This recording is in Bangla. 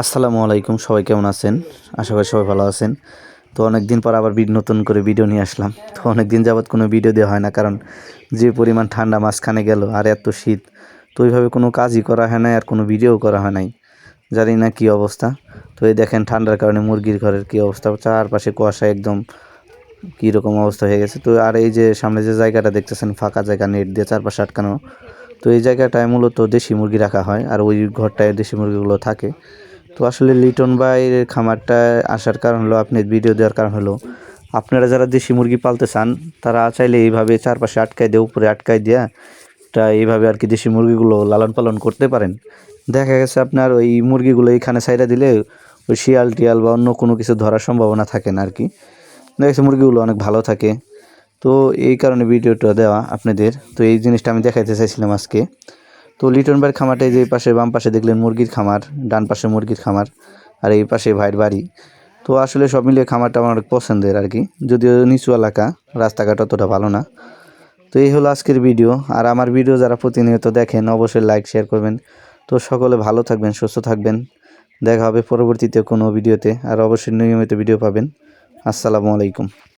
আসসালামু আলাইকুম, সবাই কেমন আছেন? আশা করি সবাই ভালো আছেন। তো অনেকদিন পর আবার নতুন করে ভিডিও নিয়ে আসলাম। তো অনেকদিন যাবৎ কোনো ভিডিও দেওয়া হয় না, কারণ যে পরিমাণ ঠান্ডা মাঝখানে গেল আর এত শীত, তো ওইভাবে কোনো কাজই করা হয় নাই আর কোনো ভিডিও করা হয় নাই। জানি না কী অবস্থা। তো এই দেখেন ঠান্ডার কারণে মুরগির ঘরের কী অবস্থা, চারপাশে কুয়াশা, একদম কীরকম অবস্থা হয়ে গেছে। তো আর এই যে সামনে যে জায়গাটা দেখতেছেন, ফাঁকা জায়গা, নেট দিয়ে চারপাশে আটকানো, তো এই জায়গাটায় মূলত দেশি মুরগি রাখা হয় আর ওই ঘরটায় দেশি মুরগিগুলো থাকে। তো আসলে লিটন ভাইয়ের খামারটা আসার কারণ হলো, আপনি ভিডিও দেওয়ার কারণ হলো, আপনারা যারা দেশি মুরগি পালতে চান তারা চাইলে এইভাবে চারপাশে আটকায় দিয়ে, উপরে আটকায় দেওয়া এইভাবে আর কি দেশি মুরগিগুলো লালন পালন করতে পারেন। দেখা গেছে আপনার ওই মুরগিগুলো এইখানে ছাইড়া দিলে ওই শিয়াল টিয়াল বা অন্য কোনো কিছু ধরার সম্ভাবনা থাকে না আর কি। দেখা গেছে মুরগিগুলো অনেক ভালো থাকে। তো এই কারণে ভিডিওটা দেওয়া আপনাদের। তো এই জিনিসটা আমি দেখাইতে চাইছিলাম আজকে। তো লিটন ভাইয়ের খামারটা যে পাশে, বাম পাশে দেখলেন মুরগির খামার, ডান পাশে মুরগির খামার, আর এই পাশে ভাইয়ের বাড়ি। তো আসলে সব মিলিয়ে খামারটা আমার অনেক পছন্দের আর কি, যদিও নিচু এলাকা, রাস্তাঘাট অতটা ভালো না। তো এই হলো আজকের ভিডিও। আর আমার ভিডিও যারা প্রতিনিয়ত দেখেন অবশ্যই লাইক শেয়ার করবেন। তো সকলে ভালো থাকবেন, সুস্থ থাকবেন। দেখা হবে পরবর্তীতে কোনো ভিডিওতে, আর অবশ্যই নিয়মিত ভিডিও পাবেন। আসসালামু আলাইকুম।